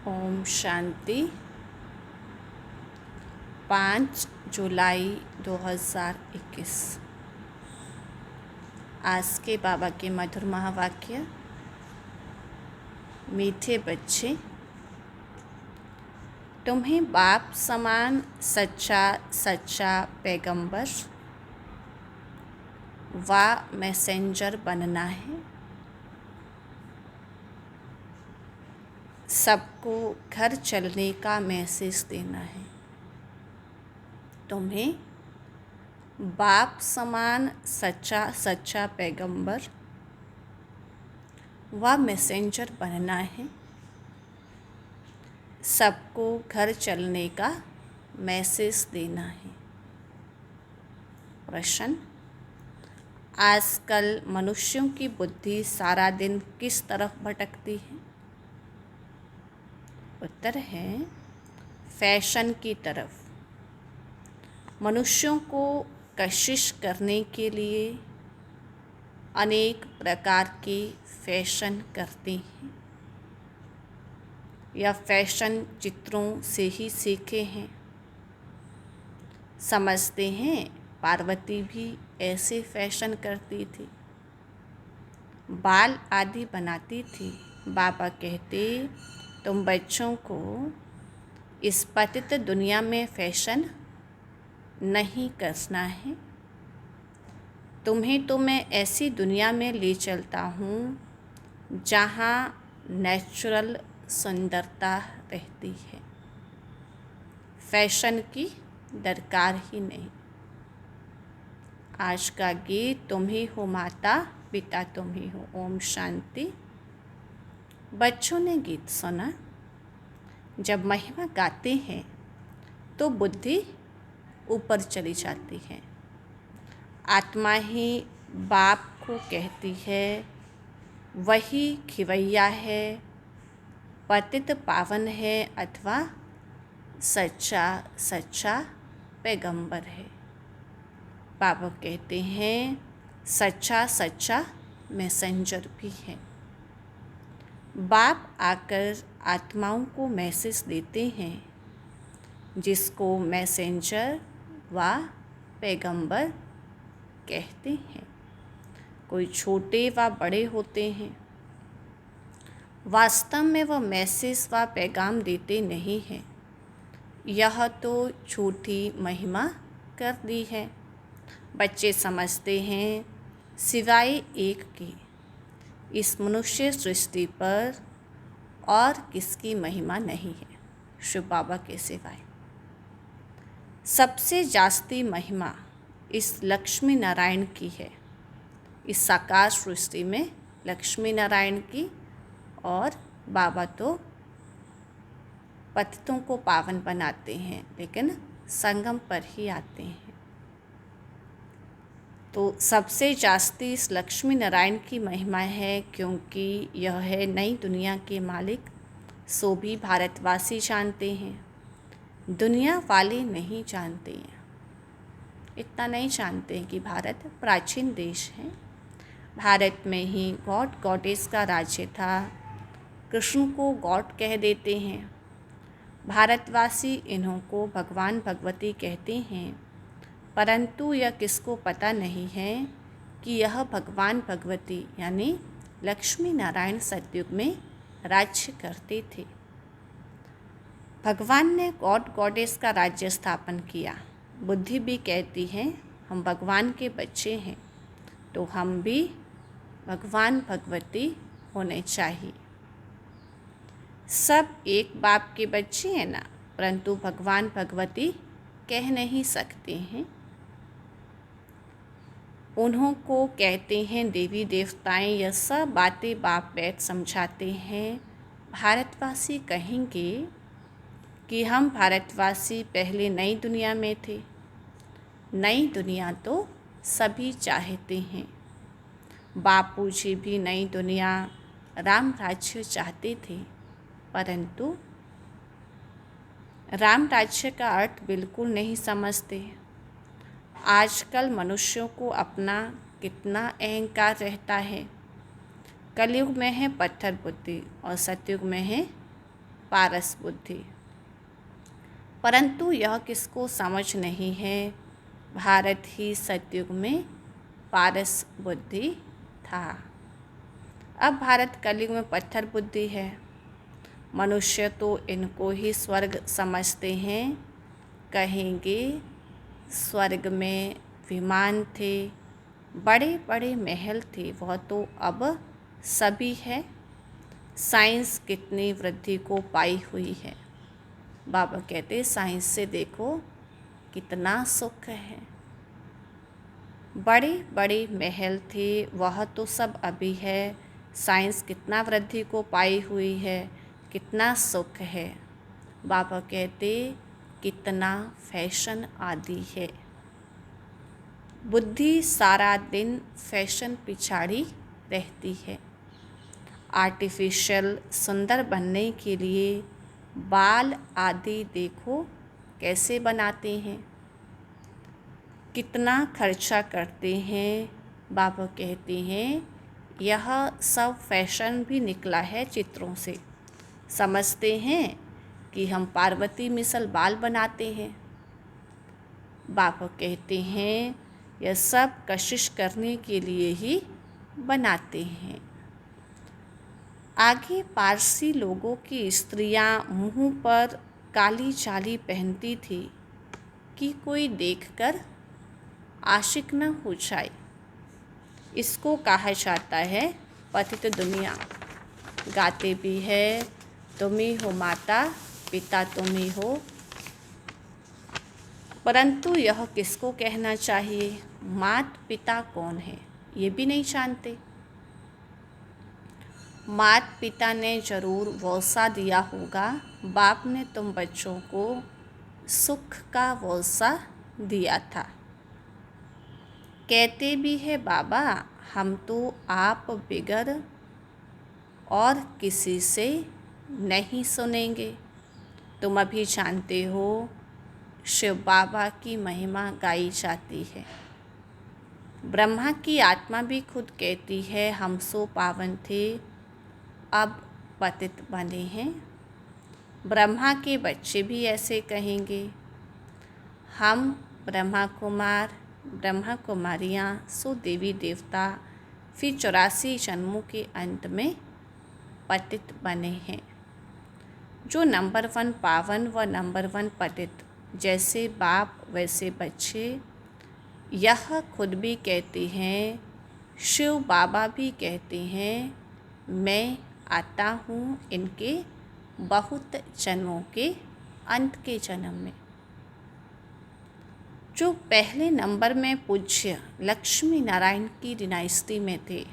ओम शांति। 5 जुलाई 2021। आज के बाबा के मधुर महावाक्य। मीठे बच्चे, तुम्हें बाप समान सच्चा पैगंबर व मैसेंजर बनना है। सबको घर चलने का मैसेज देना है। तुम्हें बाप समान सच्चा पैगंबर व मैसेंजर बनना है। सबको घर चलने का मैसेज देना है। प्रश्न: आजकल मनुष्यों की बुद्धि सारा दिन किस तरफ भटकती है? उत्तर है फैशन की तरफ। मनुष्यों को कशिश करने के लिए अनेक प्रकार के फैशन करते हैं। यह फैशन चित्रों से ही सीखे हैं। समझते हैं पार्वती भी ऐसे फैशन करती थी, बाल आदि बनाती थी। बाबा कहते, तुम बच्चों को इस पतित दुनिया में फैशन नहीं करना है। तुम्हें तो मैं ऐसी दुनिया में ले चलता हूँ जहाँ नेचुरल सुंदरता रहती है। फैशन की दरकार ही नहीं। आज का गीत तुम ही हो माता पिता तुम ही हो। ओम शांति। बच्चों ने गीत सुना। जब महिमा गाते हैं तो बुद्धि ऊपर चली जाती है। आत्मा ही बाप को कहती है, वही खिवैया है, पतित पावन है अथवा सच्चा पैगंबर है। बाबा कहते हैं सच्चा मैसेंजर भी है। बाप आकर आत्माओं को मैसेज देते हैं, जिसको मैसेंजर व पैगंबर कहते हैं। कोई छोटे व बड़े होते हैं। वास्तव में वह मैसेज व पैगाम देते नहीं हैं। यह तो झूठी महिमा कर दी है। बच्चे समझते हैं सिवाय एक के इस मनुष्य सृष्टि पर और किसकी महिमा नहीं है, शिव बाबा के सिवाय। सबसे जास्ती महिमा इस लक्ष्मी नारायण की है। इस साकार सृष्टि में लक्ष्मी नारायण की, और बाबा तो पतितों को पावन बनाते हैं, लेकिन संगम पर ही आते हैं। तो सबसे जास्ती इस लक्ष्मी नारायण की महिमा है, क्योंकि यह है नई दुनिया के मालिक। सो भी भारतवासी जानते हैं, दुनिया वाले नहीं जानते हैं। इतना नहीं जानते हैं कि भारत प्राचीन देश है। भारत में ही गॉड गॉडेस का राज्य था। कृष्ण को गॉड कह देते हैं। भारतवासी इन्हों को भगवान भगवती कहते हैं, परंतु यह किसको पता नहीं है कि यह भगवान भगवती यानी लक्ष्मी नारायण सतयुग में राज्य करते थे। भगवान ने गॉड गॉडेस का राज्य स्थापन किया। बुद्धि भी कहती है हम भगवान के बच्चे हैं, तो हम भी भगवान भगवती होने चाहिए। सब एक बाप के बच्चे हैं ना, परंतु भगवान भगवती कह नहीं सकते हैं। उन्हों को कहते हैं देवी देवताएं। यह सब बातें बाप बैठ समझाते हैं। भारतवासी कहेंगे कि हम भारतवासी पहले नई दुनिया में थे। नई दुनिया तो सभी चाहते हैं। बापू जी भी नई दुनिया राम राज्य चाहते थे, परंतु राम राज्य का अर्थ बिल्कुल नहीं समझते। आजकल मनुष्यों को अपना कितना अहंकार रहता है। कलयुग में है पत्थर बुद्धि और सतयुग में है पारस बुद्धि। परंतु यह किसको समझ नहीं है, भारत ही सतयुग में पारस बुद्धि था। अब भारत कलयुग में पत्थर बुद्धि है। मनुष्य तो इनको ही स्वर्ग समझते हैं, कहेंगे स्वर्ग में विमान थे, बड़े बड़े महल थे, वह तो अब सभी है। साइंस कितनी वृद्धि को पाई हुई है। बाबा कहते साइंस से देखो कितना सुख है। बड़े बड़े महल थे, वह तो सब अभी है। साइंस कितना वृद्धि को पाई हुई है, कितना सुख है। बाबा कहते कितना फैशन आदि है। बुद्धि सारा दिन फैशन पिछाड़ी रहती है। आर्टिफिशियल सुंदर बनने के लिए बाल आदि देखो कैसे बनाते हैं, कितना खर्चा करते हैं। बाबा कहते हैं यह सब फैशन भी निकला है चित्रों से। समझते हैं कि हम पार्वती मिसल बाल बनाते हैं। बाबा कहते हैं यह सब कशिश करने के लिए ही बनाते हैं। आगे पारसी लोगों की स्त्रियां मुंह पर काली चाली पहनती थी कि कोई देखकर आशिक न हो जाए। इसको कहा जाता है पतित दुनिया। गाते भी है तुम ही हो माता पिता तुम ही हो, परंतु यह किसको कहना चाहिए, मात पिता कौन है ये भी नहीं जानते। मात पिता ने जरूर वौसा दिया होगा, बाप ने तुम बच्चों को सुख का वौसा दिया था। कहते भी है बाबा हम तो आप बिगर और किसी से नहीं सुनेंगे। तुम अभी जानते हो शिव बाबा की महिमा गाई जाती है। ब्रह्मा की आत्मा भी खुद कहती है हम सो पावन थे, अब पतित बने हैं। ब्रह्मा के बच्चे भी ऐसे कहेंगे, हम ब्रह्मा कुमार ब्रह्मा कुमारियाँ सो देवी देवता फिर 84 जन्मों के अंत में पतित बने हैं। जो नंबर 1 पावन व नंबर 1 पतित, जैसे बाप वैसे बच्चे। यह खुद भी कहते हैं, शिव बाबा भी कहते हैं मैं आता हूँ इनके बहुत जन्मों के अंत के जन्म में। जो पहले नंबर में पूज्य लक्ष्मी नारायण की डिनाइस्टी में थे,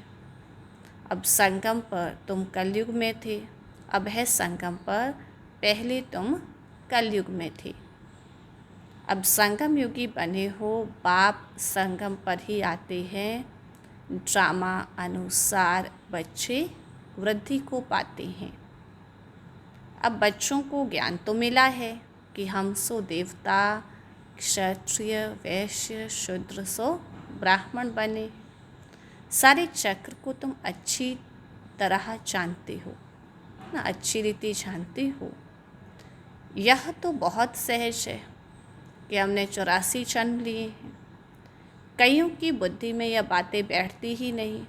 अब संगम पर तुम कलयुग में थे। अब है संगम पर, पहले तुम कलयुग में थे। अब संगम युगी बने हो, बाप संगम पर ही आते हैं। ड्रामा अनुसार बच्चे वृद्धि को पाते हैं। अब बच्चों को ज्ञान तो मिला है कि हम सो देवता क्षत्रिय वैश्य शूद्र सो ब्राह्मण बने। सारे चक्र को तुम अच्छी तरह जानते हो ना, अच्छी रीति जानते हो। यह तो बहुत सहज है कि हमने 84 जन्म लिए हैं। कईयों की बुद्धि में यह बातें बैठती ही नहीं।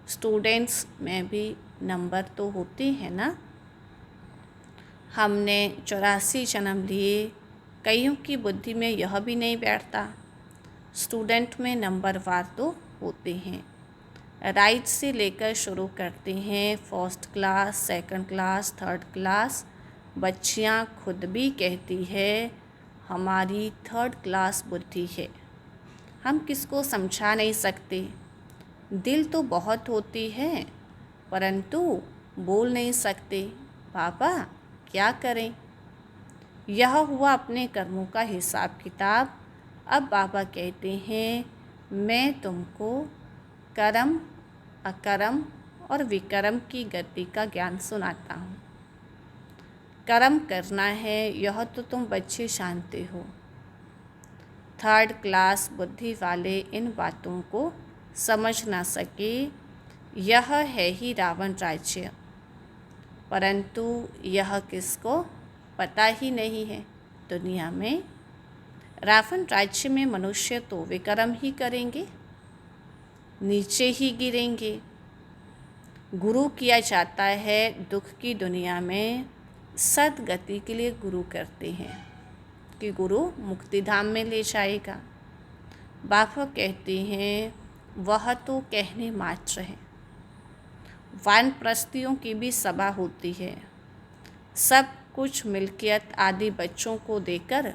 स्टूडेंट्स में भी नंबर तो होते हैं ना। हमने 84 जन्म लिए, कईयों की बुद्धि में यह भी नहीं बैठता। स्टूडेंट में नंबर वार तो होते हैं। राइट से लेकर शुरू करते हैं, first class second class third class. बच्चियाँ खुद भी कहती है हमारी थर्ड क्लास बुद्धि है। हम किसको समझा नहीं सकते। दिल तो बहुत होती है परंतु बोल नहीं सकते। पापा क्या करें। यह हुआ अपने कर्मों का हिसाब किताब। अब बाबा कहते हैं मैं तुमको कर्म अकर्म और विकर्म की गति का ज्ञान सुनाता हूँ। कर्म करना है यह तो तुम बच्चे जानते हो। थर्ड क्लास बुद्धि वाले इन बातों को समझ ना सके। यह है ही रावण राज्य। परंतु यह किसको पता ही नहीं है। दुनिया में रावण राज्य में मनुष्य तो विकर्म ही करेंगे, नीचे ही गिरेंगे। गुरु किया जाता है दुख की दुनिया में, सदगति के लिए गुरु करते हैं कि गुरु मुक्तिधाम में ले जाएगा। बाबा कहते हैं वह तो कहने मात्र है। वानप्रस्थियों की भी सभा होती है, सब कुछ मिल्कियत आदि बच्चों को देकर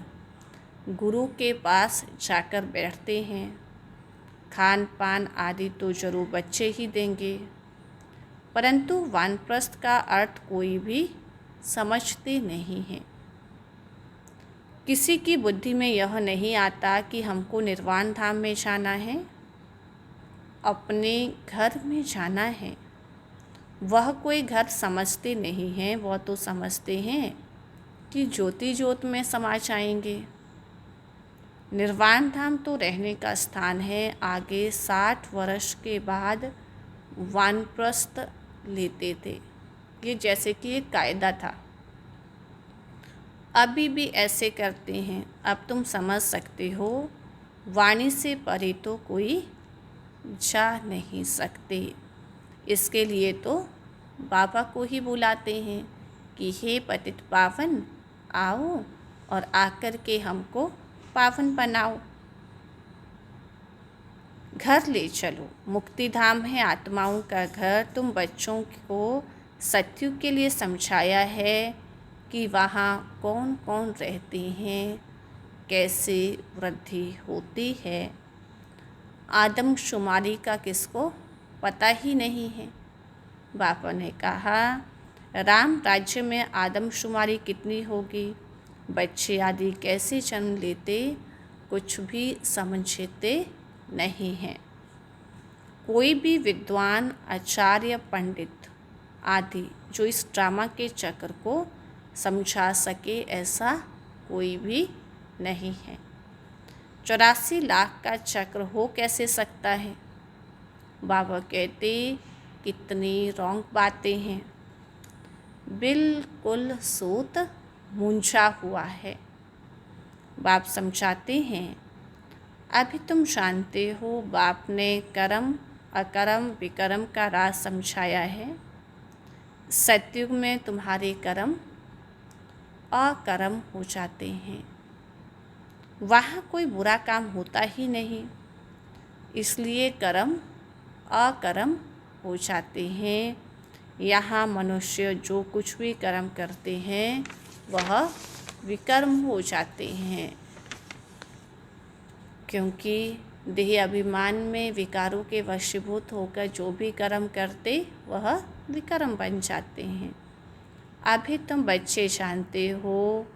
गुरु के पास जाकर बैठते हैं। खान पान आदि तो जरूर बच्चे ही देंगे, परंतु वानप्रस्थ का अर्थ कोई भी समझते नहीं हैं। किसी की बुद्धि में यह नहीं आता कि हमको निर्वाण धाम में जाना है, अपने घर में जाना है। वह कोई घर समझते नहीं हैं, वह तो समझते हैं कि ज्योति ज्योत में समा जाएंगे। निर्वाण धाम तो रहने का स्थान है। आगे 60 वर्ष के बाद वानप्रस्थ लेते थे, ये जैसे कि एक कायदा था। अभी भी ऐसे करते हैं। अब तुम समझ सकते हो, वाणी से परे तो कोई जा नहीं सकते। इसके लिए तो बाबा को ही बुलाते हैं कि हे पतित पावन, आओ और आकर के हमको पावन बनाओ, घर ले चलो। मुक्तिधाम है आत्माओं का घर। तुम बच्चों को सत्युग के लिए समझाया है कि वहाँ कौन कौन रहते हैं, कैसे वृद्धि होती है। आदमशुमारी का किसको पता ही नहीं है। बाबा ने कहा राम राज्य में आदमशुमारी कितनी होगी, बच्चे आदि कैसे जन्म लेते, कुछ भी समझते नहीं हैं। कोई भी विद्वान, आचार्य, पंडित आदि जो इस ड्रामा के चक्र को समझा सके, ऐसा कोई भी नहीं है। 84 लाख का चक्र हो कैसे सकता है। बाबा कहते कितनी रॉन्ग बातें हैं। बिल्कुल सूत मूंझा हुआ है। बाप समझाते हैं अभी तुम जानते हो, बाप ने कर्म अकर्म विकर्म का राज समझाया है। सतयुग में तुम्हारे कर्म अकर्म हो जाते हैं, वहाँ कोई बुरा काम होता ही नहीं, इसलिए कर्म अकर्म हो जाते हैं। यहाँ मनुष्य जो कुछ भी कर्म करते हैं वह विकर्म हो जाते हैं, क्योंकि देह अभिमान में विकारों के वशीभूत होकर जो भी कर्म करते वह विकर्म बन जाते हैं। अभी तुम बच्चे जानते हो,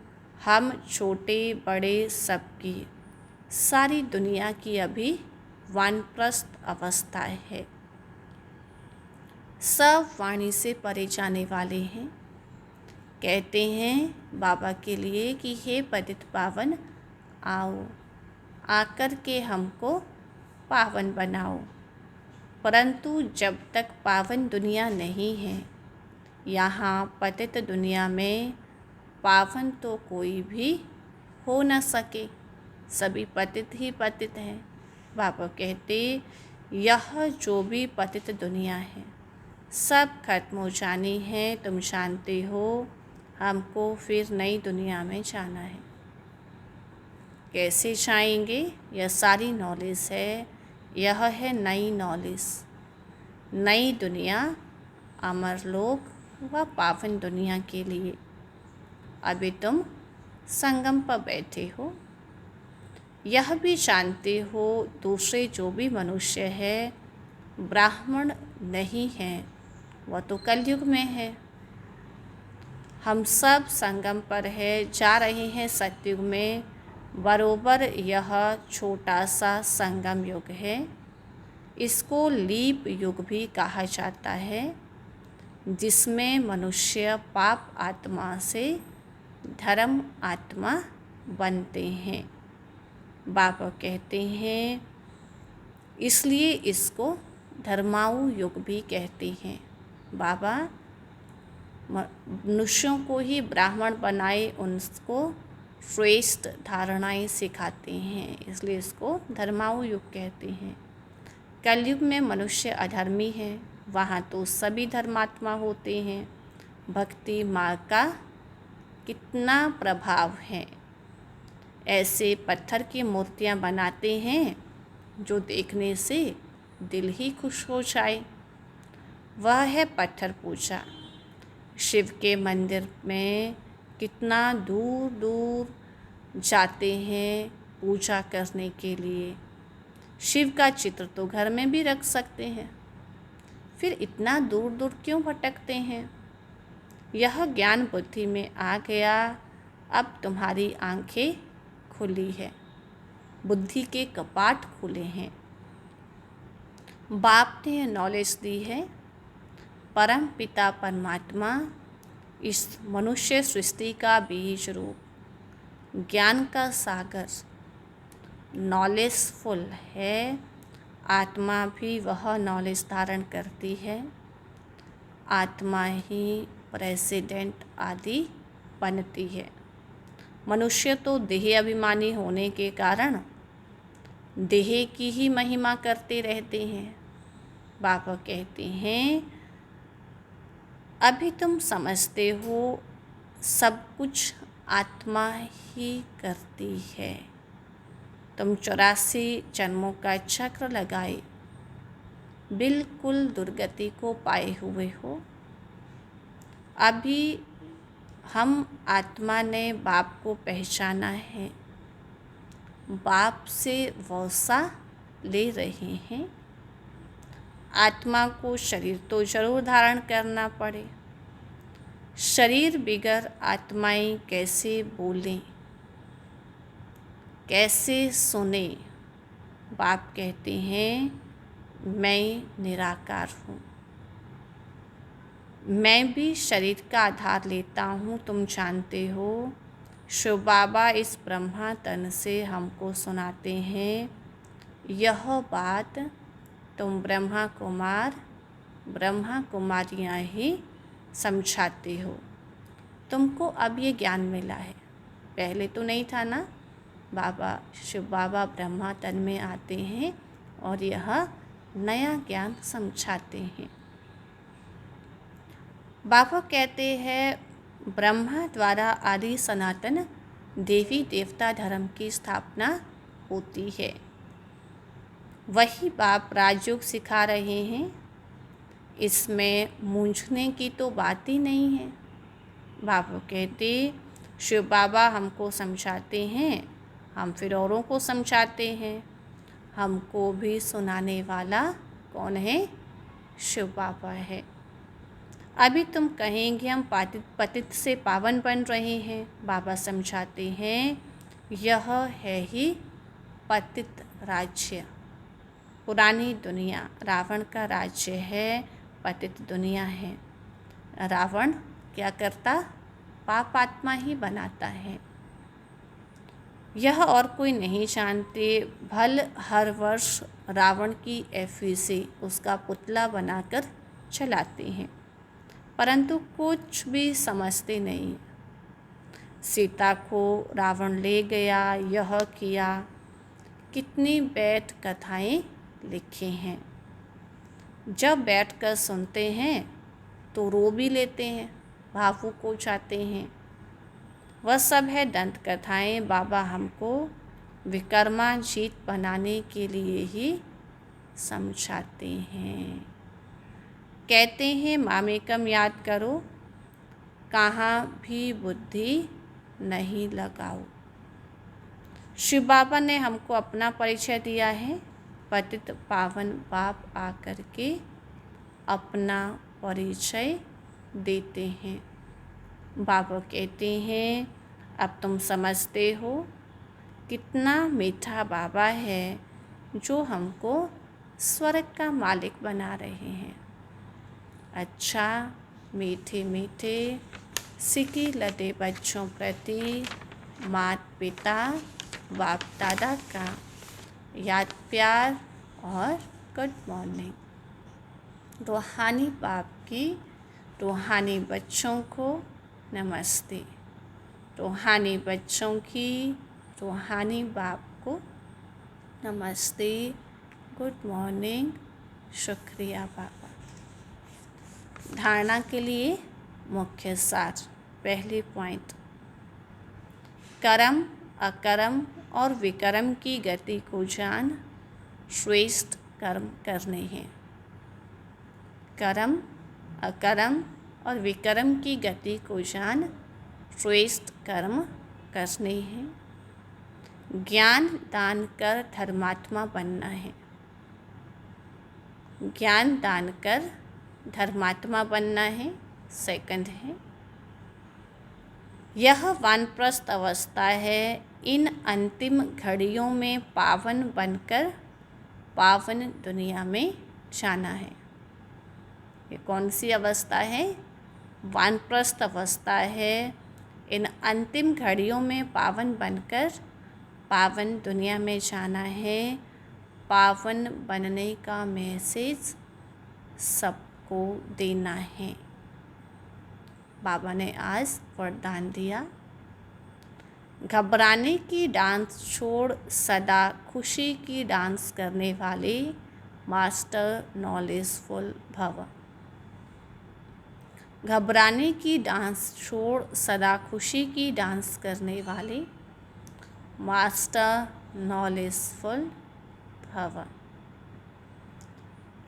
हम छोटे बड़े सबकी, सारी दुनिया की अभी वानप्रस्थ अवस्था है। सब वाणी से परे जाने वाले हैं। कहते हैं बाबा के लिए कि हे पतित पावन, आओ आकर के हमको पावन बनाओ। परंतु जब तक पावन दुनिया नहीं है, यहाँ पतित दुनिया में पावन तो कोई भी हो न सके, सभी पतित ही पतित हैं। बाबा कहते यह जो भी पतित दुनिया है सब खत्म हो जानी है। तुम जानते हो हमको फिर नई दुनिया में जाना है। कैसे जाएंगे, यह सारी नॉलेज है। यह है नई नॉलेज। नई दुनिया अमरलोक व पावन दुनिया के लिए। अभी तुम संगम पर बैठे हो। यह भी जानते हो दूसरे जो भी मनुष्य है ब्राह्मण नहीं हैं, वह तो कलयुग में है। हम सब संगम पर है, जा रहे हैं सतयुग में। बरोबर यह छोटा सा संगम युग है। इसको लीप युग भी कहा जाता है, जिसमें मनुष्य पाप आत्मा से धर्म आत्मा बनते हैं। बाबा कहते हैं इसलिए इसको धर्माऊ युग भी कहते हैं। बाबा मनुष्यों को ही ब्राह्मण बनाए, उनको श्रेष्ठ धारणाएं सिखाते हैं, इसलिए इसको धर्माऊ युग कहते हैं। कलयुग में मनुष्य अधर्मी है, वहाँ तो सभी धर्मात्मा होते हैं। भक्ति मार्ग का कितना प्रभाव है। ऐसे पत्थर की मूर्तियाँ बनाते हैं जो देखने से दिल ही खुश हो जाए। वह है पत्थर पूजा। शिव के मंदिर में कितना दूर दूर जाते हैं पूजा करने के लिए। शिव का चित्र तो घर में भी रख सकते हैं, फिर इतना दूर दूर क्यों भटकते हैं। यह ज्ञान बुद्धि में आ गया। अब तुम्हारी आंखें खुली है, बुद्धि के कपाट खुले हैं। बाप ने नॉलेज दी है। परम पिता परमात्मा इस मनुष्य सृष्टि का बीज रूप, ज्ञान का सागर, नॉलेजफुल है। आत्मा भी वह नॉलेज धारण करती है। आत्मा ही प्रेसिडेंट आदि बनती है। मनुष्य तो देह अभिमानी होने के कारण देह की ही महिमा करते रहते हैं। बाबा कहते हैं अभी तुम समझते हो सब कुछ आत्मा ही करती है। तुम 84 जन्मों का चक्र लगाए बिल्कुल दुर्गति को पाए हुए हो। अभी हम आत्मा ने बाप को पहचाना है, बाप से वसा ले रहे हैं। आत्मा को शरीर तो जरूर धारण करना पड़े। शरीर बिगर आत्माएं कैसे बोलें, कैसे सुने। बाप कहते हैं मैं निराकार हूँ, मैं भी शरीर का आधार लेता हूँ। तुम जानते हो शिव बाबा इस ब्रह्मा तन से हमको सुनाते हैं यह बात। तुम ब्रह्मा कुमार ब्रह्मा कुमारियाँ ही समझाते हो। तुमको अब ये ज्ञान मिला है, पहले तो नहीं था ना। बाबा शिव बाबा ब्रह्मा तन में आते हैं और यह नया ज्ञान समझाते हैं। बाबा कहते हैं ब्रह्मा द्वारा आदि सनातन देवी देवता धर्म की स्थापना होती है। वही बाप राजयोग सिखा रहे हैं। इसमें मूंझने की तो बात ही नहीं है। बाबा कहते शिव बाबा हमको समझाते हैं, हम फिर औरों को समझाते हैं। हमको भी सुनाने वाला कौन है? शिव बाबा है। अभी तुम कहेंगे हम पतित से पावन बन रहे हैं। बाबा समझाते हैं यह है ही पतित राज्य। पुरानी दुनिया रावण का राज्य है, पतित दुनिया है। रावण क्या करता? पाप आत्मा ही बनाता है। यह और कोई नहीं जानते। भल हर वर्ष रावण की एफिसी उसका पुतला बनाकर चलाते हैं, परंतु कुछ भी समझते नहीं। सीता को रावण ले गया, यह किया, कितनी बैठ कथाएं लिखे हैं। जब बैठकर सुनते हैं तो रो भी लेते हैं, भावुक हो जाते हैं। वह सब है दंत कथाएं। बाबा हमको विकर्माजीत बनाने के लिए ही समझाते हैं। कहते हैं मामेकम याद करो, कहाँ भी बुद्धि नहीं लगाओ। शिव बाबा ने हमको अपना परिचय दिया है। पतित पावन बाप आकर के अपना परिचय देते हैं। बाबा कहते हैं अब तुम समझते हो कितना मीठा बाबा है जो हमको स्वर्ग का मालिक बना रहे हैं। अच्छा मीठे मीठे सिकी लदे बच्चों प्रति माता पिता बाप दादा का याद प्यार और गुड मॉर्निंग। रूहानी बाप की रूहानी बच्चों को नमस्ते, रूहानी बच्चों की रूहानी बाप को नमस्ते, गुड मॉर्निंग, शुक्रिया बाबा। धारणा के लिए मुख्य सार। पहली पॉइंट, कर्म, अकर्म और विकर्म की गति को जान श्रेष्ठ कर्म करने हैं। कर्म, अकर्म और विकर्म की गति को जान श्रेष्ठ कर्म करने हैं। ज्ञान दान कर धर्मात्मा बनना है। ज्ञान दान कर धर्मात्मा बनना है। सेकंड है, यह वानप्रस्थ अवस्था है। इन अंतिम घड़ियों में पावन बनकर पावन दुनिया में जाना है। ये कौन सी अवस्था है? वानप्रस्थ अवस्था है। इन अंतिम घड़ियों में पावन बनकर पावन दुनिया में जाना है। पावन बनने का मैसेज सबको देना है। बाबा ने आज वरदान दिया, घबराने की डांस छोड़ सदा खुशी की डांस करने वाले मास्टर नॉलेजफुल भव। घबराने की डांस छोड़ सदा खुशी की डांस करने वाले मास्टर नॉलेजफुल भव।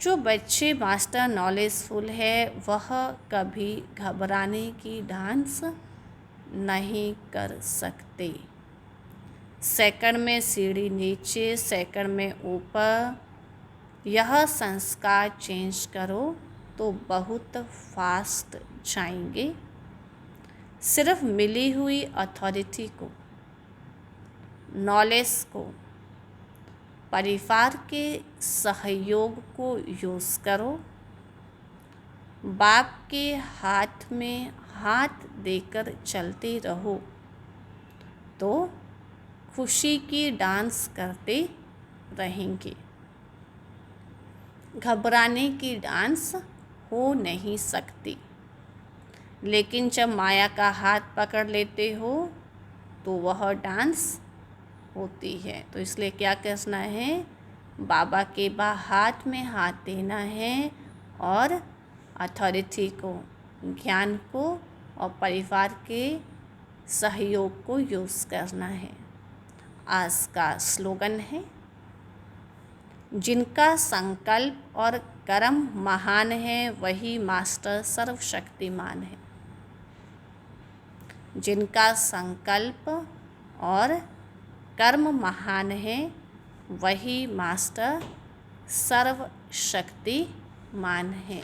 जो बच्चे मास्टर नॉलेजफुल है वह कभी घबराने की डांस नहीं कर सकते। सेकंड में सीढ़ी नीचे, सेकंड में ऊपर। यह संस्कार चेंज करो तो बहुत फास्ट जाएंगे। सिर्फ मिली हुई अथॉरिटी को, नॉलेज को, परिवार के सहयोग को यूज़ करो। बाप के हाथ में हाथ देकर चलते रहो तो खुशी की डांस करते रहेंगे। घबराने की डांस हो नहीं सकती, लेकिन जब माया का हाथ पकड़ लेते हो तो वह डांस होती है। तो इसलिए क्या करना है? बाबा के हाथ में हाथ देना है और अथॉरिटी को, ज्ञान को और परिवार के सहयोग को यूज़ करना है। आज का स्लोगन है, जिनका संकल्प और कर्म महान है वही मास्टर सर्वशक्तिमान है। जिनका संकल्प और कर्म महान है वही मास्टर सर्वशक्तिमान है।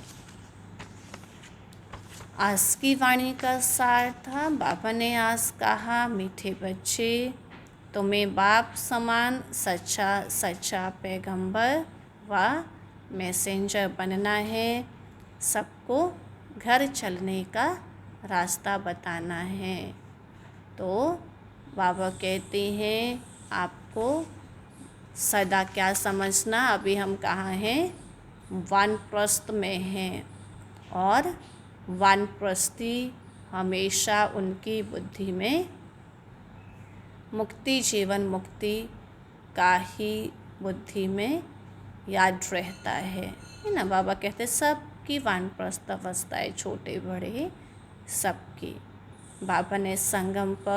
आज की वाणी का सार था, बाबा ने आज कहा, मीठे बच्चे, तुम्हें बाप समान सच्चा सच्चा पैगंबर व मैसेंजर बनना है। सबको घर चलने का रास्ता बताना है। तो बाबा कहते हैं आपको सदा क्या समझना, अभी हम कहाँ हैं? वानप्रस्थ में हैं और वानप्रस्थी हमेशा उनकी बुद्धि में मुक्ति, जीवन मुक्ति का ही बुद्धि में याद रहता है ना। बाबा कहते सबकी वानप्रस्थ अवस्थाएं, छोटे बड़े सबकी। बाबा ने संगम पर